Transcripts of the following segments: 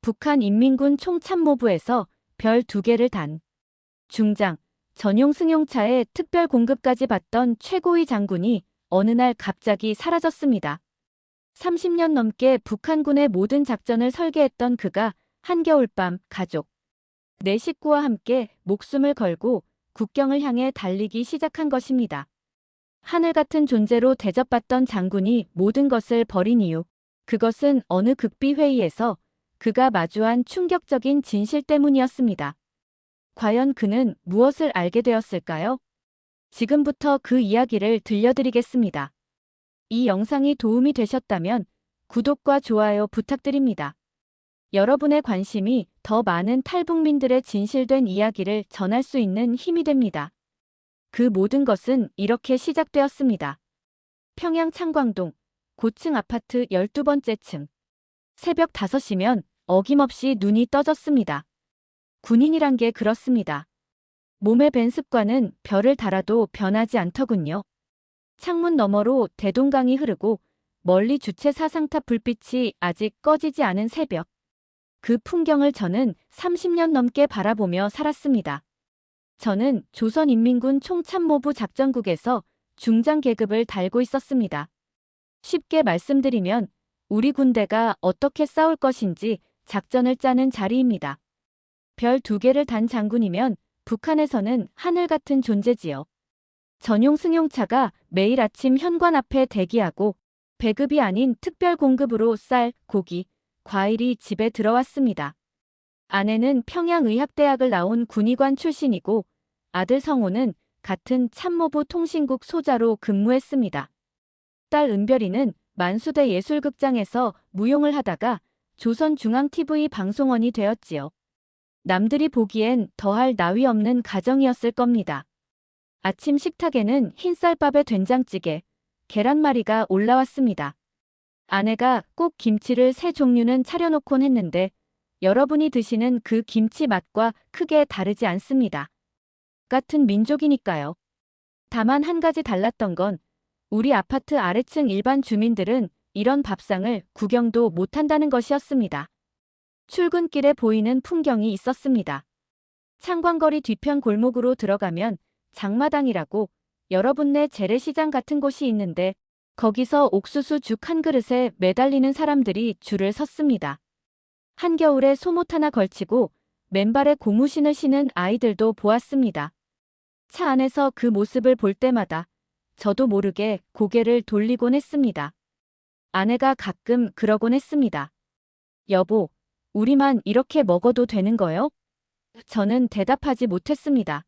북한 인민군 총참모부에서 별 2개를 단 중장, 전용 승용차에 특별 공급까지 받던 최고위 장군이 어느 날 갑자기 사라졌습니다. 30년 넘게 북한군의 모든 작전을 설계했던 그가 한겨울밤 가족, 내 식구와 함께 목숨을 걸고 국경을 향해 달리기 시작한 것입니다. 하늘 같은 존재로 대접받던 장군이 모든 것을 버린 이유, 그것은 어느 극비회의에서 그가 마주한 충격적인 진실 때문이었습니다. 과연 그는 무엇을 알게 되었을까요? 지금부터 그 이야기를 들려드리겠습니다. 이 영상이 도움이 되셨다면 구독과 좋아요 부탁드립니다. 여러분의 관심이 더 많은 탈북민들의 진실된 이야기를 전할 수 있는 힘이 됩니다. 그 모든 것은 이렇게 시작되었습니다. 평양 창광동 고층 아파트 12번째 층. 새벽 5시면 어김없이 눈이 떠졌습니다. 군인이란 게 그렇습니다. 몸에 밴 습관은 별을 달아도 변하지 않더군요. 창문 너머로 대동강이 흐르고 멀리 주체 사상탑 불빛이 아직 꺼지지 않은 새벽. 그 풍경을 저는 30년 넘게 바라보며 살았습니다. 저는 조선인민군 총참모부 작전국에서 중장 계급을 달고 있었습니다. 쉽게 말씀드리면 우리 군대가 어떻게 싸울 것인지 작전을 짜는 자리입니다. 별 2개를 단 장군이면 북한에서는 하늘 같은 존재지요. 전용 승용차가 매일 아침 현관 앞에 대기하고 배급이 아닌 특별 공급으로 쌀, 고기, 과일이 집에 들어왔습니다. 아내는 평양의학대학을 나온 군의관 출신이고 아들 성호는 같은 참모부 통신국 소자로 근무했습니다. 딸 은별이는 만수대 예술극장에서 무용을 하다가 조선중앙TV 방송원이 되었지요. 남들이 보기엔 더할 나위 없는 가정이었을 겁니다. 아침 식탁에는 흰쌀밥에 된장찌개, 계란말이가 올라왔습니다. 아내가 꼭 김치를 3종류는 차려놓곤 했는데 여러분이 드시는 그 김치 맛과 크게 다르지 않습니다. 같은 민족이니까요. 다만 한 가지 달랐던 건 우리 아파트 아래층 일반 주민들은 이런 밥상을 구경도 못한다는 것이었습니다. 출근길에 보이는 풍경이 있었습니다. 창광거리 뒤편 골목으로 들어가면 장마당이라고 여러분네 재래시장 같은 곳이 있는데 거기서 옥수수 죽 한 그릇에 매달리는 사람들이 줄을 섰습니다. 한겨울에 소못 하나 걸치고 맨발에 고무신을 신은 아이들도 보았습니다. 차 안에서 그 모습을 볼 때마다 저도 모르게 고개를 돌리곤 했습니다. 아내가 가끔 그러곤 했습니다. 여보, 우리만 이렇게 먹어도 되는 거요? 저는 대답하지 못했습니다.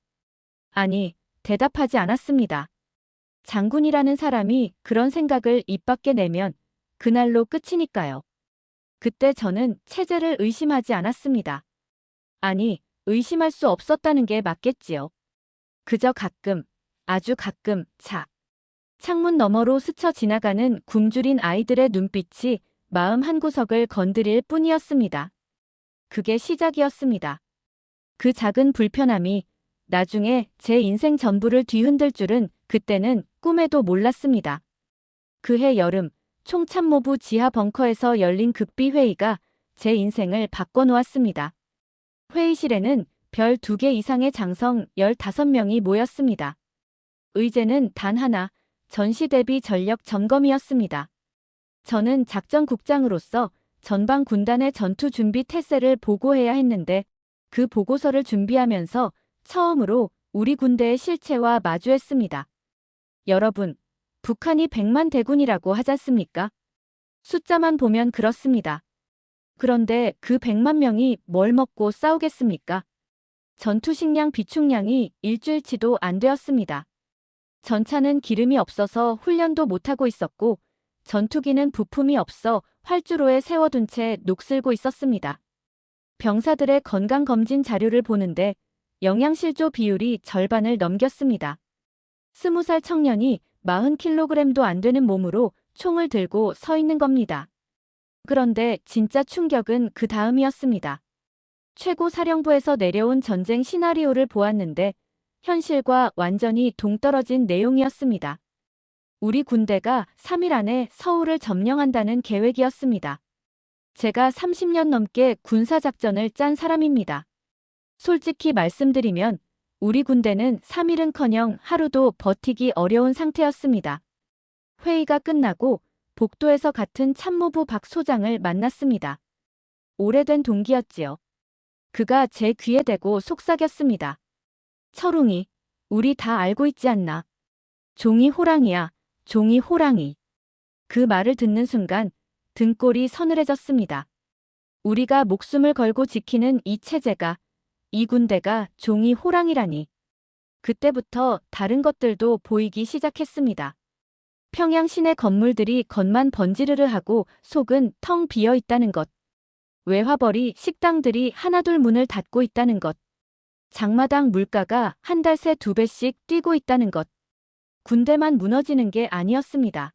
아니, 대답하지 않았습니다. 장군이라는 사람이 그런 생각을 입 밖에 내면 그날로 끝이니까요. 그때 저는 체제를 의심하지 않았습니다. 아니, 의심할 수 없었다는 게 맞겠지요. 그저 가끔, 아주 가끔, 창문 너머로 스쳐 지나가는 굶주린 아이들의 눈빛이 마음 한구석을 건드릴 뿐이었습니다. 그게 시작이었습니다. 그 작은 불편함이 나중에 제 인생 전부를 뒤흔들 줄은 그때는 꿈에도 몰랐습니다. 그해 여름, 총참모부 지하 벙커에서 열린 극비회의가 제 인생을 바꿔놓았습니다. 회의실에는 별 2개 이상의 장성 15명이 모였습니다. 의제는 단 하나, 전시 대비 전력 점검이었습니다. 저는 작전국장으로서 전방 군단의 전투 준비 태세를 보고해야 했는데 그 보고서를 준비하면서 처음으로 우리 군대의 실체와 마주했습니다. 여러분, 북한이 100만 대군이라고 하지 않습니까? 숫자만 보면 그렇습니다. 그런데 그 100만 명이 뭘 먹고 싸우겠습니까? 전투 식량 비축량이 일주일치도 안 되었습니다. 전차는 기름이 없어서 훈련도 못하고 있었고 전투기는 부품이 없어 활주로에 세워둔 채 녹슬고 있었습니다. 병사들의 건강검진 자료를 보는데 영양실조 비율이 절반을 넘겼습니다. 20살 청년이 40kg도 안 되는 몸으로 총을 들고 서 있는 겁니다. 그런데 진짜 충격은 그 다음이었습니다. 최고사령부에서 내려온 전쟁 시나리오를 보았는데 현실과 완전히 동떨어진 내용이었습니다. 우리 군대가 3일 안에 서울을 점령한다는 계획이었습니다. 제가 30년 넘게 군사작전을 짠 사람입니다. 솔직히 말씀드리면 우리 군대는 3일은커녕 하루도 버티기 어려운 상태였습니다. 회의가 끝나고 복도에서 같은 참모부 박 소장을 만났습니다. 오래된 동기였지요. 그가 제 귀에 대고 속삭였습니다. 철웅이, 우리 다 알고 있지 않나? 종이 호랑이야, 종이 호랑이. 그 말을 듣는 순간 등골이 서늘해졌습니다. 우리가 목숨을 걸고 지키는 이 체제가, 이 군대가 종이 호랑이라니. 그때부터 다른 것들도 보이기 시작했습니다. 평양 시내 건물들이 겉만 번지르르 하고 속은 텅 비어 있다는 것. 외화벌이 식당들이 하나둘 문을 닫고 있다는 것. 장마당 물가가 한 달 새 2배씩 뛰고 있다는 것. 군대만 무너지는 게 아니었습니다.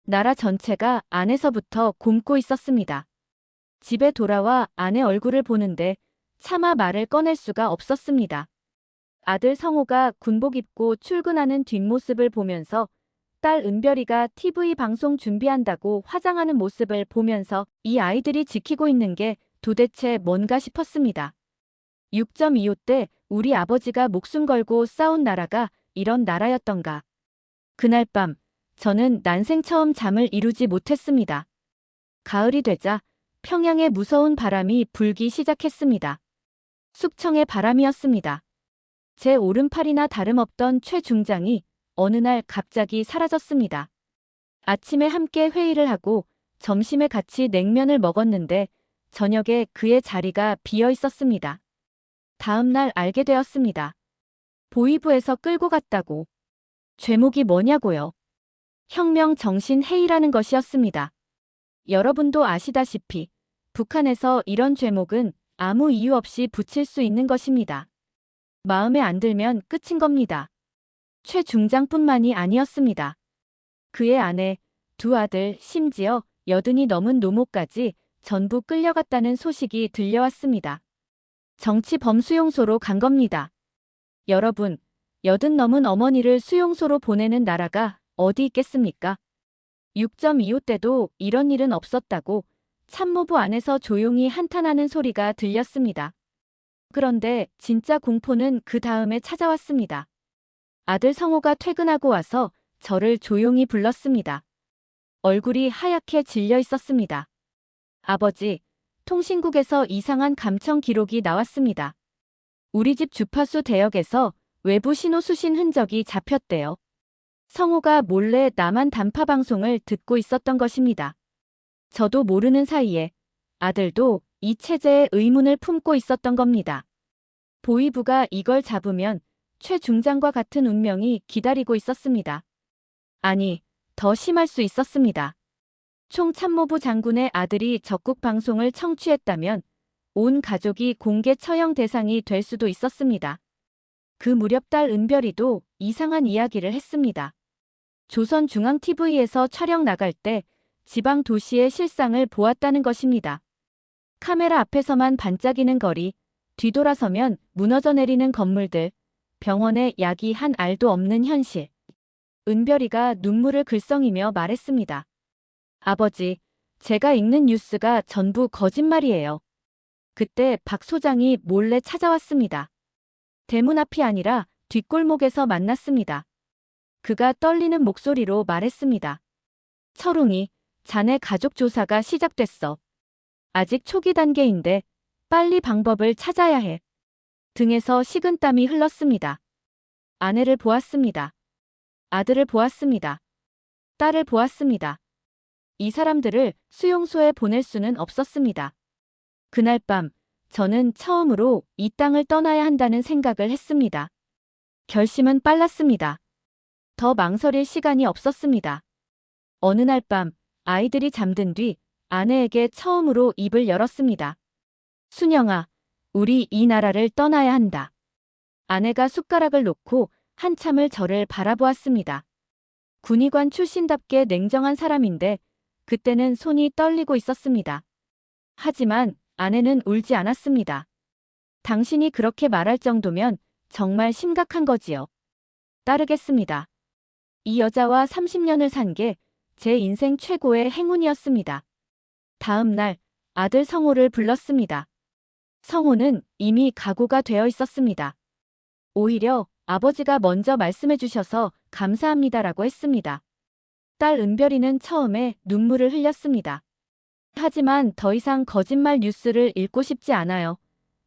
나라 전체가 안에서부터 곪고 있었습니다. 집에 돌아와 아내 얼굴을 보는데 차마 말을 꺼낼 수가 없었습니다. 아들 성호가 군복 입고 출근하는 뒷모습을 보면서 딸 은별이가 TV 방송 준비한다고 화장하는 모습을 보면서 이 아이들이 지키고 있는 게 도대체 뭔가 싶었습니다. 6.25 때 우리 아버지가 목숨 걸고 싸운 나라가 이런 나라였던가. 그날 밤 저는 난생 처음 잠을 이루지 못했습니다. 가을이 되자 평양에 무서운 바람이 불기 시작했습니다. 숙청의 바람이었습니다. 제 오른팔이나 다름없던 최 중장이 어느 날 갑자기 사라졌습니다. 아침에 함께 회의를 하고 점심에 같이 냉면을 먹었는데 저녁에 그의 자리가 비어 있었습니다. 다음 날 알게 되었습니다. 보위부에서 끌고 갔다고. 죄목이 뭐냐고요? 혁명 정신 해이라는 것이었습니다. 여러분도 아시다시피 북한에서 이런 죄목은 아무 이유 없이 붙일 수 있는 것입니다. 마음에 안 들면 끝인 겁니다. 최 중장뿐만이 아니었습니다. 그의 아내, 2 아들, 심지어 80이 넘은 노모까지 전부 끌려갔다는 소식이 들려왔습니다. 정치범 수용소로 간 겁니다. 여러분, 80 넘은 어머니를 수용소로 보내는 나라가 어디 있겠습니까? 6.25 때도 이런 일은 없었다고 참모부 안에서 조용히 한탄하는 소리가 들렸습니다. 그런데 진짜 공포는 그 다음에 찾아왔습니다. 아들 성호가 퇴근하고 와서 저를 조용히 불렀습니다. 얼굴이 하얗게 질려 있었습니다. 아버지, 통신국에서 이상한 감청 기록이 나왔습니다. 우리 집 주파수 대역에서 외부 신호 수신 흔적이 잡혔대요. 성호가 몰래 남한 단파 방송을 듣고 있었던 것입니다. 저도 모르는 사이에 아들도 이 체제에 의문을 품고 있었던 겁니다. 보위부가 이걸 잡으면 최 중장과 같은 운명이 기다리고 있었습니다. 아니, 더 심할 수 있었습니다. 총참모부 장군의 아들이 적국 방송을 청취했다면 온 가족이 공개 처형 대상이 될 수도 있었습니다. 그 무렵 딸 은별이도 이상한 이야기를 했습니다. 조선중앙TV에서 촬영 나갈 때 지방 도시의 실상을 보았다는 것입니다. 카메라 앞에서만 반짝이는 거리, 뒤돌아서면 무너져 내리는 건물들, 병원에 약이 한 알도 없는 현실. 은별이가 눈물을 글썽이며 말했습니다. 아버지, 제가 읽는 뉴스가 전부 거짓말이에요. 그때 박 소장이 몰래 찾아왔습니다. 대문 앞이 아니라 뒷골목에서 만났습니다. 그가 떨리는 목소리로 말했습니다. 철웅이, 자네 가족 조사가 시작됐어. 아직 초기 단계인데 빨리 방법을 찾아야 해. 등에서 식은땀이 흘렀습니다. 아내를 보았습니다. 아들을 보았습니다. 딸을 보았습니다. 이 사람들을 수용소에 보낼 수는 없었습니다. 그날 밤 저는 처음으로 이 땅을 떠나야 한다는 생각을 했습니다. 결심은 빨랐습니다. 더 망설일 시간이 없었습니다. 어느 날 밤 아이들이 잠든 뒤 아내에게 처음으로 입을 열었습니다. 순영아, 우리 이 나라를 떠나야 한다. 아내가 숟가락을 놓고 한참을 저를 바라보았습니다. 군의관 출신답게 냉정한 사람인데 그때는 손이 떨리고 있었습니다. 하지만 아내는 울지 않았습니다. 당신이 그렇게 말할 정도면 정말 심각한 거지요. 따르겠습니다. 이 여자와 30년을 산 게 제 인생 최고의 행운이었습니다. 다음 날 아들 성호를 불렀습니다. 성호는 이미 각오가 되어 있었습니다. 오히려 아버지가 먼저 말씀해 주셔서 감사합니다라고 했습니다. 딸 은별이는 처음에 눈물을 흘렸습니다. 하지만 더 이상 거짓말 뉴스를 읽고 싶지 않아요.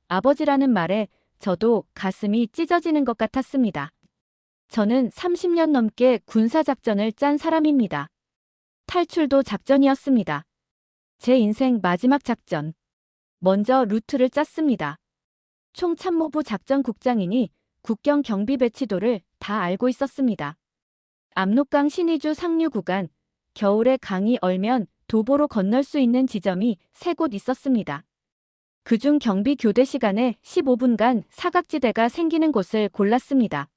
아버지라는 말에 저도 가슴이 찢어지는 것 같았습니다. 저는 30년 넘게 군사작전을 짠 사람입니다. 탈출도 작전이었습니다. 제 인생 마지막 작전. 먼저 루트를 짰습니다. 총참모부 작전국장이니 국경 경비 배치도를 다 알고 있었습니다. 압록강 신의주 상류 구간, 겨울에 강이 얼면 도보로 건널 수 있는 지점이 3곳 있었습니다. 그중 경비 교대 시간에 15분간 사각지대가 생기는 곳을 골랐습니다.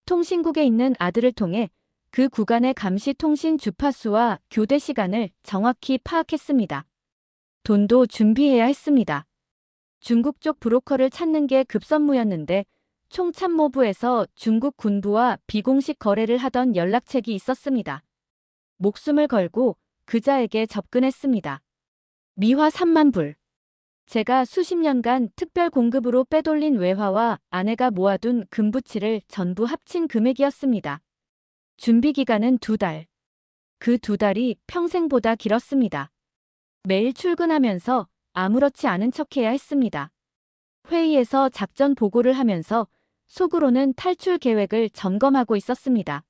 통신국에 있는 아들을 통해 그 구간의 감시 통신 주파수와 교대 시간을 정확히 파악했습니다. 돈도 준비해야 했습니다. 중국 쪽 브로커를 찾는 게 급선무였는데 총참모부에서 중국 군부와 비공식 거래를 하던 연락책이 있었습니다. 목숨을 걸고 그자에게 접근했습니다. 미화 3만 불. 제가 수십 년간 특별 공급으로 빼돌린 외화와 아내가 모아둔 금부치를 전부 합친 금액이었습니다. 준비 기간은 2달. 그 2달이 평생보다 길었습니다. 매일 출근하면서 아무렇지 않은 척해야 했습니다. 회의에서 작전 보고를 하면서 속으로는 탈출 계획을 점검하고 있었습니다.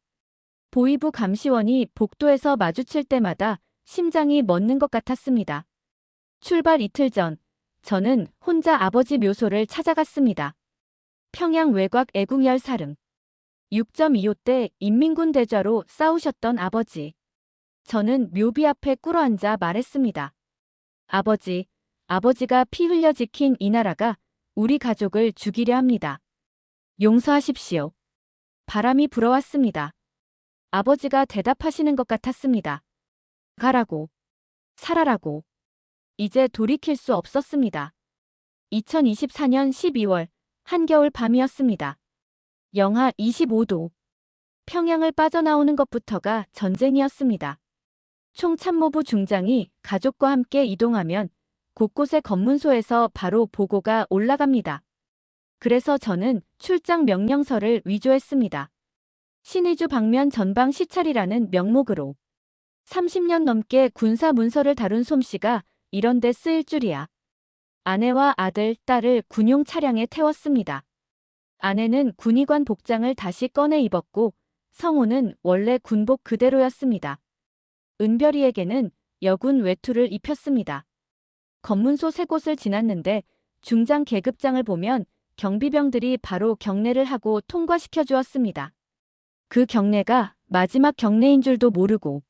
보위부 감시원이 복도에서 마주칠 때마다 심장이 멎는 것 같았습니다. 출발 이틀 전, 저는 혼자 아버지 묘소를 찾아갔습니다. 평양 외곽 애국열 사릉. 6.25 때 인민군 대좌로 싸우셨던 아버지. 저는 묘비 앞에 꿇어앉아 말했습니다. 아버지가 피 흘려 지킨 이 나라가 우리 가족을 죽이려 합니다. 용서하십시오. 바람이 불어왔습니다. 아버지가 대답하시는 것 같았습니다. 가라고. 살아라고. 이제 돌이킬 수 없었습니다. 2024년 12월 한겨울 밤이었습니다. 영하 25도. 평양을 빠져나오는 것부터가 전쟁이었습니다. 총참모부 중장이 가족과 함께 이동하면 곳곳의 검문소에서 바로 보고가 올라갑니다. 그래서 저는 출장 명령서를 위조했습니다. 신의주 방면 전방 시찰이라는 명목으로. 30년 넘게 군사 문서를 다룬 솜씨가 이런 데 쓰일 줄이야. 아내와 아들, 딸을 군용 차량에 태웠습니다. 아내는 군의관 복장을 다시 꺼내 입었고 성호는 원래 군복 그대로였습니다. 은별이에게는 여군 외투를 입혔습니다. 검문소 3곳을 지났는데 중장 계급장을 보면 경비병들이 바로 경례를 하고 통과시켜 주었습니다. 그 경례가 마지막 경례인 줄도 모르고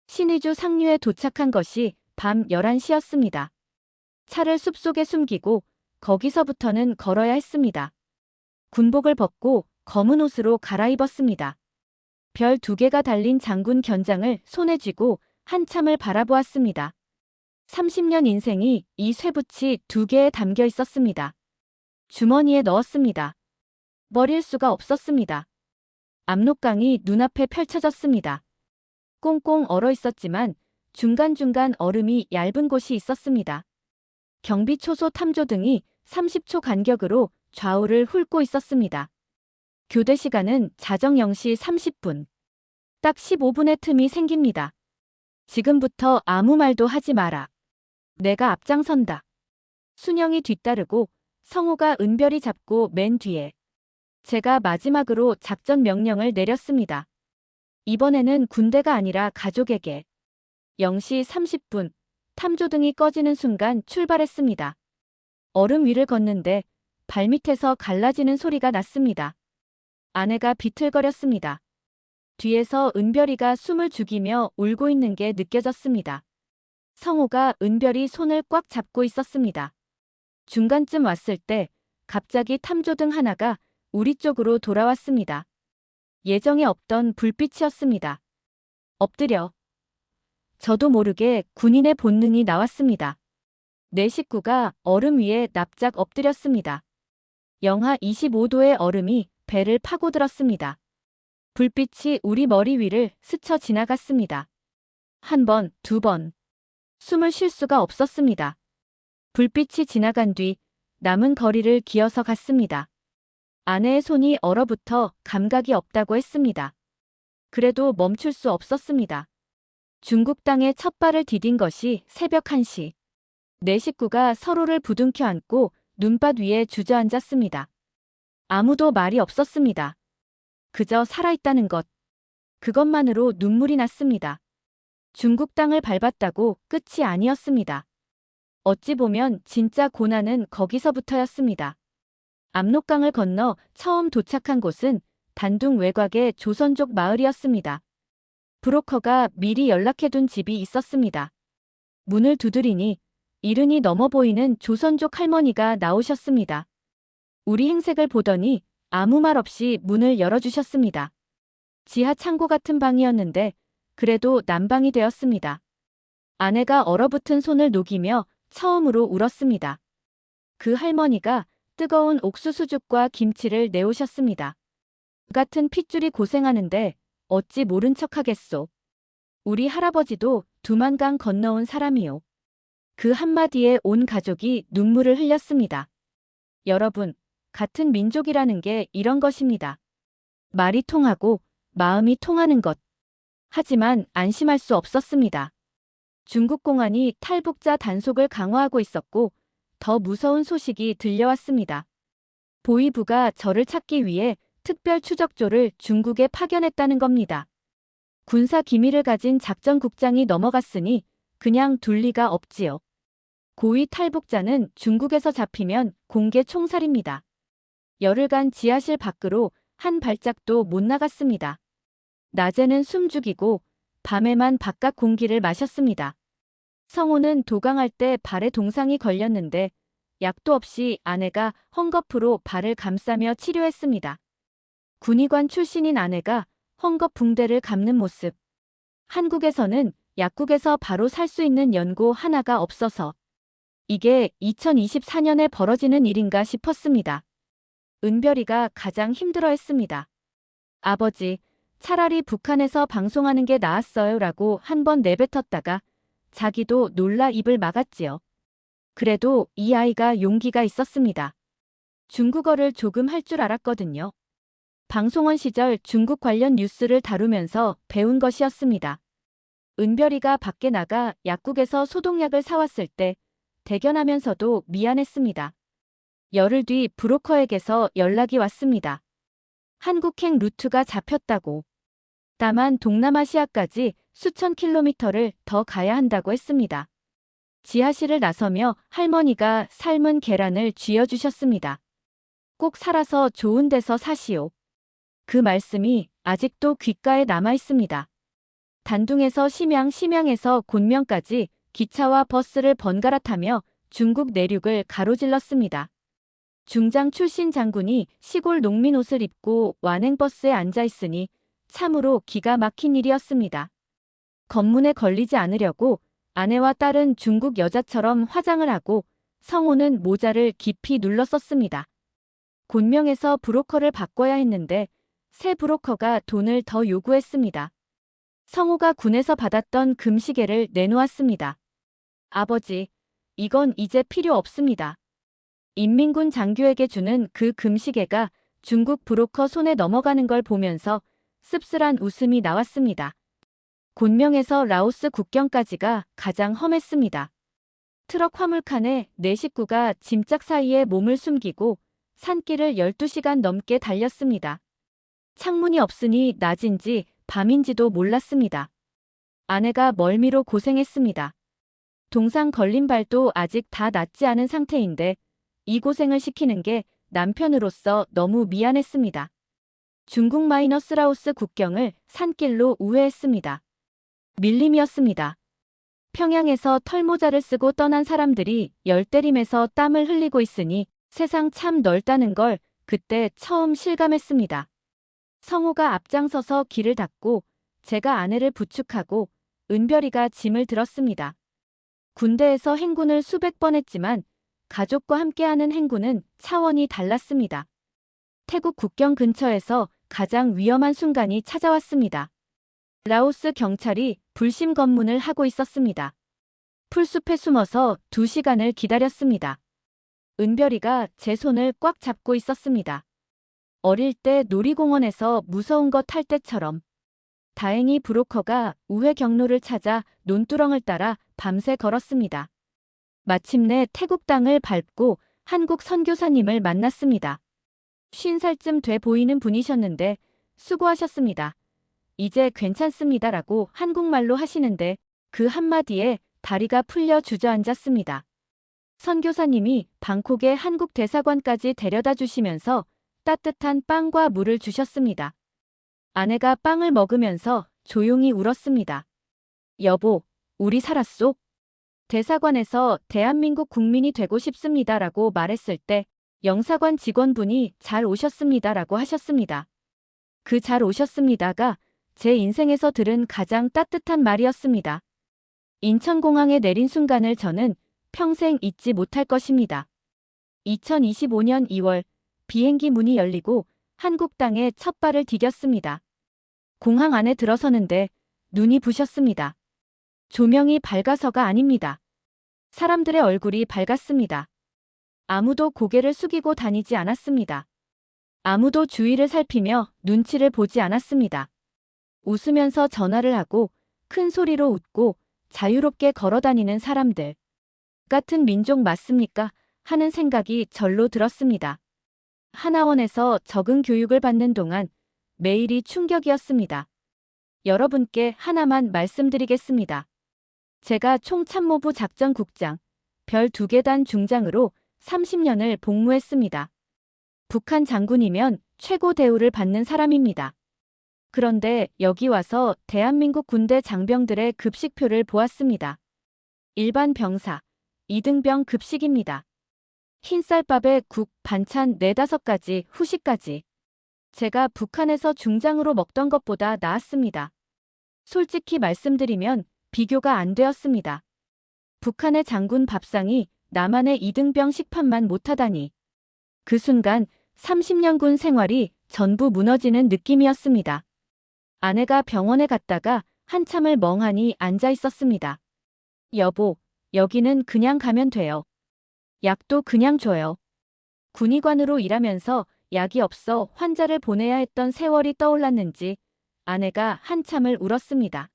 신의주 상류에 도착한 것이 밤 11시였습니다. 차를 숲속에 숨기고 거기서부터는 걸어야 했습니다. 군복을 벗고 검은 옷으로 갈아입었습니다. 별 2개가 달린 장군 견장을 손에 쥐고 한참을 바라보았습니다. 30년 인생이 이 쇠붙이 2개에 담겨 있었습니다. 주머니에 넣었습니다. 버릴 수가 없었습니다. 압록강이 눈앞에 펼쳐졌습니다. 꽁꽁 얼어 있었지만 중간중간 얼음이 얇은 곳이 있었습니다. 경비 초소 탐조등이 30초 간격으로 좌우를 훑고 있었습니다. 교대 시간은 자정 0시 30분. 딱 15분의 틈이 생깁니다. 지금부터 아무 말도 하지 마라. 내가 앞장선다. 순영이 뒤따르고 성호가 은별이 잡고 맨 뒤에. 제가 마지막으로 작전 명령을 내렸습니다. 이번에는 군대가 아니라 가족에게. 0시 30분 탐조등이 꺼지는 순간 출발했습니다. 얼음 위를 걷는데 발밑에서 갈라지는 소리가 났습니다. 아내가 비틀거렸습니다. 뒤에서 은별이가 숨을 죽이며 울고 있는 게 느껴졌습니다. 성호가 은별이 손을 꽉 잡고 있었습니다. 중간쯤 왔을 때 갑자기 탐조등 하나가 우리 쪽으로 돌아왔습니다. 예정에 없던 불빛이었습니다. 엎드려. 저도 모르게 군인의 본능이 나왔습니다. 내 식구가 얼음 위에 납작 엎드렸습니다. 영하 25도의 얼음이 배를 파고들었습니다. 불빛이 우리 머리 위를 스쳐 지나갔습니다. 1번, 2번. 숨을 쉴 수가 없었습니다. 불빛이 지나간 뒤 남은 거리를 기어서 갔습니다. 아내의 손이 얼어붙어 감각이 없다고 했습니다. 그래도 멈출 수 없었습니다. 중국 땅에 첫 발을 디딘 것이 새벽 1시. 네 식구가 서로를 부둥켜 안고 눈밭 위에 주저앉았습니다. 아무도 말이 없었습니다. 그저 살아있다는 것. 그것만으로 눈물이 났습니다. 중국 땅을 밟았다고 끝이 아니었습니다. 어찌 보면 진짜 고난은 거기서부터였습니다. 압록강을 건너 처음 도착한 곳은 단둥 외곽의 조선족 마을이었습니다. 브로커가 미리 연락해둔 집이 있었습니다. 문을 두드리니 이른이 넘어 보이는 조선족 할머니가 나오셨습니다. 우리 행색을 보더니 아무 말 없이 문을 열어주셨습니다. 지하 창고 같은 방이었는데 그래도 난방이 되었습니다. 아내가 얼어붙은 손을 녹이며 처음으로 울었습니다. 그 할머니가 뜨거운 옥수수죽과 김치를 내오셨습니다. 같은 핏줄이 고생하는데 어찌 모른 척하겠소. 우리 할아버지도 두만강 건너온 사람이요. 그 한마디에 온 가족이 눈물을 흘렸습니다. 여러분, 같은 민족이라는 게 이런 것입니다. 말이 통하고 마음이 통하는 것. 하지만 안심할 수 없었습니다. 중국 공안이 탈북자 단속을 강화하고 있었고 더 무서운 소식이 들려왔습니다. 보위부가 저를 찾기 위해 특별 추적조를 중국에 파견했다는 겁니다. 군사 기밀을 가진 작전국장이 넘어갔으니 그냥 둘 리가 없지요. 고위 탈북자는 중국에서 잡히면 공개 총살입니다. 열흘간 지하실 밖으로 한 발짝도 못 나갔습니다. 낮에는 숨죽이고 밤에만 바깥 공기를 마셨습니다. 성호는 도강할 때 발에 동상이 걸렸는데 약도 없이 아내가 헝겊으로 발을 감싸며 치료했습니다. 군의관 출신인 아내가 헝겊 붕대를 감는 모습. 한국에서는 약국에서 바로 살 수 있는 연고 하나가 없어서 이게 2024년에 벌어지는 일인가 싶었습니다. 은별이가 가장 힘들어했습니다. 아버지, 차라리 북한에서 방송하는 게 나았어요 라고 한 번 내뱉었다가 자기도 놀라 입을 막았지요. 그래도 이 아이가 용기가 있었습니다. 중국어를 조금 할 줄 알았거든요. 방송원 시절 중국 관련 뉴스를 다루면서 배운 것이었습니다. 은별이가 밖에 나가 약국에서 소독약을 사왔을 때 대견하면서도 미안했습니다. 열흘 뒤 브로커에게서 연락이 왔습니다. 한국행 루트가 잡혔다고. 다만 동남아시아까지 수천 킬로미터를 더 가야 한다고 했습니다. 지하실을 나서며 할머니가 삶은 계란을 쥐어주셨습니다. 꼭 살아서 좋은 데서 사시오. 그 말씀이 아직도 귓가에 남아 있습니다. 단둥에서 심양, 심양에서 곤명까지 기차와 버스를 번갈아 타며 중국 내륙을 가로질렀습니다. 중장 출신 장군이 시골 농민 옷을 입고 완행버스에 앉아 있으니 참으로 기가 막힌 일이었습니다. 검문에 걸리지 않으려고 아내와 딸은 중국 여자처럼 화장을 하고 성호는 모자를 깊이 눌러 썼습니다. 곤명에서 브로커를 바꿔야 했는데 새 브로커가 돈을 더 요구했습니다. 성호가 군에서 받았던 금시계를 내놓았습니다. 아버지, 이건 이제 필요 없습니다. 인민군 장교에게 주는 그 금시계가 중국 브로커 손에 넘어가는 걸 보면서 씁쓸한 웃음이 나왔습니다. 곤명에서 라오스 국경까지가 가장 험했습니다. 트럭 화물칸에 네 식구가 짐짝 사이에 몸을 숨기고 산길을 12시간 넘게 달렸습니다. 창문이 없으니 낮인지 밤인지도 몰랐습니다. 아내가 멀미로 고생했습니다. 동상 걸린 발도 아직 다 낫지 않은 상태인데 이 고생을 시키는 게 남편으로서 너무 미안했습니다. 중국 마이너스 라오스 국경을 산길로 우회했습니다. 밀림이었습니다. 평양에서 털모자를 쓰고 떠난 사람들이 열대림에서 땀을 흘리고 있으니 세상 참 넓다는 걸 그때 처음 실감했습니다. 성호가 앞장서서 길을 닫고 제가 아내를 부축하고 은별이가 짐을 들었습니다. 군대에서 행군을 수백 번 했지만 가족과 함께하는 행군은 차원이 달랐습니다. 태국 국경 근처에서 가장 위험한 순간이 찾아왔습니다. 라오스 경찰이 불심 검문을 하고 있었습니다. 풀숲에 숨어서 2시간을 기다렸습니다. 은별이가 제 손을 꽉 잡고 있었습니다. 어릴 때 놀이공원에서 무서운 거 탈 때처럼. 다행히 브로커가 우회 경로를 찾아 논두렁을 따라 밤새 걸었습니다. 마침내 태국 땅을 밟고 한국 선교사님을 만났습니다. 50살쯤 돼 보이는 분이셨는데 수고하셨습니다. 이제 괜찮습니다라고 한국말로 하시는데 그 한마디에 다리가 풀려 주저앉았습니다. 선교사님이 방콕의 한국 대사관까지 데려다 주시면서 따뜻한 빵과 물을 주셨습니다. 아내가 빵을 먹으면서 조용히 울었습니다. 여보, 우리 살았소? 대사관에서 대한민국 국민이 되고 싶습니다라고 말했을 때 영사관 직원분이 잘 오셨습니다라고 하셨습니다. 그 잘 오셨습니다가 제 인생에서 들은 가장 따뜻한 말이었습니다. 인천공항에 내린 순간을 저는 평생 잊지 못할 것입니다. 2025년 2월 비행기 문이 열리고 한국 땅에 첫 발을 디뎠습니다. 공항 안에 들어서는데 눈이 부셨습니다. 조명이 밝아서가 아닙니다. 사람들의 얼굴이 밝았습니다. 아무도 고개를 숙이고 다니지 않았습니다. 아무도 주위를 살피며 눈치를 보지 않았습니다. 웃으면서 전화를 하고 큰 소리로 웃고 자유롭게 걸어다니는 사람들. 같은 민족 맞습니까? 하는 생각이 절로 들었습니다. 하나원에서 적응 교육을 받는 동안 매일이 충격이었습니다. 여러분께 하나만 말씀드리겠습니다. 제가 총참모부 작전국장, 별 2계단 중장으로 30년을 복무했습니다. 북한 장군이면 최고 대우를 받는 사람입니다. 그런데 여기 와서 대한민국 군대 장병들의 급식표를 보았습니다. 일반 병사, 2등병 급식입니다. 흰쌀밥에 국, 반찬 4-5가지, 후식까지. 제가 북한에서 중장으로 먹던 것보다 나았습니다. 솔직히 말씀드리면 비교가 안 되었습니다. 북한의 장군 밥상이 남한의 2등병 식판만 못하다니. 그 순간 30년 군 생활이 전부 무너지는 느낌이었습니다. 아내가 병원에 갔다가 한참을 멍하니 앉아 있었습니다. 여보, 여기는 그냥 가면 돼요. 약도 그냥 줘요. 군의관으로 일하면서 약이 없어 환자를 보내야 했던 세월이 떠올랐는지 아내가 한참을 울었습니다.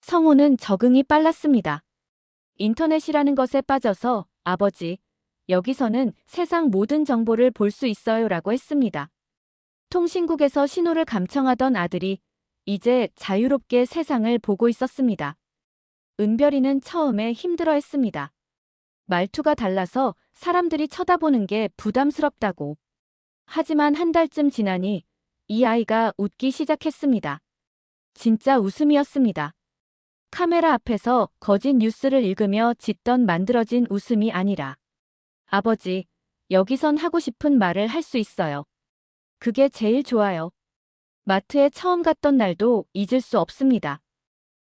성호는 적응이 빨랐습니다. 인터넷이라는 것에 빠져서 아버지, 여기서는 세상 모든 정보를 볼 수 있어요라고 했습니다. 통신국에서 신호를 감청하던 아들이 이제 자유롭게 세상을 보고 있었습니다. 은별이는 처음에 힘들어했습니다. 말투가 달라서 사람들이 쳐다보는 게 부담스럽다고. 하지만 한 달쯤 지나니 이 아이가 웃기 시작했습니다. 진짜 웃음이었습니다. 카메라 앞에서 거짓 뉴스를 읽으며 짓던 만들어진 웃음이 아니라 아버지, 여기선 하고 싶은 말을 할 수 있어요. 그게 제일 좋아요. 마트에 처음 갔던 날도 잊을 수 없습니다.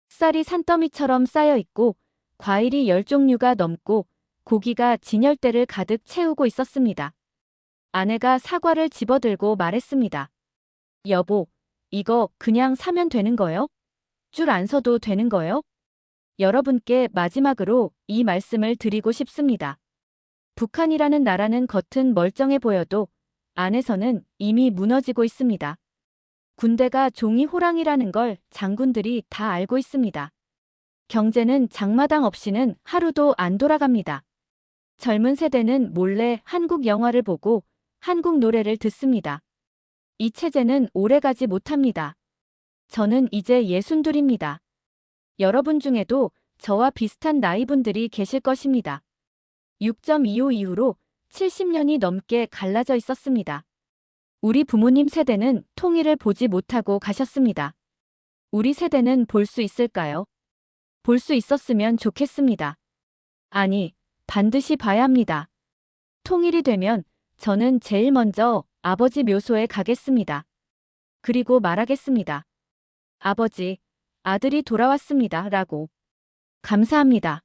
쌀이 산더미처럼 쌓여 있고 과일이 10종류가 넘고 고기가 진열대를 가득 채우고 있었습니다. 아내가 사과를 집어들고 말했습니다. 여보, 이거 그냥 사면 되는 거요? 줄 안 서도 되는 거요? 여러분께 마지막으로 이 말씀을 드리고 싶습니다. 북한이라는 나라는 겉은 멀쩡해 보여도 안에서는 이미 무너지고 있습니다. 군대가 종이 호랑이라는 걸 장군들이 다 알고 있습니다. 경제는 장마당 없이는 하루도 안 돌아갑니다. 젊은 세대는 몰래 한국 영화를 보고 한국 노래를 듣습니다. 이 체제는 오래가지 못합니다. 저는 이제 62입니다. 여러분 중에도 저와 비슷한 나이분들이 계실 것입니다. 6.25 이후로 70년이 넘게 갈라져 있었습니다. 우리 부모님 세대는 통일을 보지 못하고 가셨습니다. 우리 세대는 볼 수 있을까요? 볼 수 있었으면 좋겠습니다. 아니, 반드시 봐야 합니다. 통일이 되면 저는 제일 먼저 아버지 묘소에 가겠습니다. 그리고 말하겠습니다. 아버지, 아들이 돌아왔습니다. 라고. 감사합니다.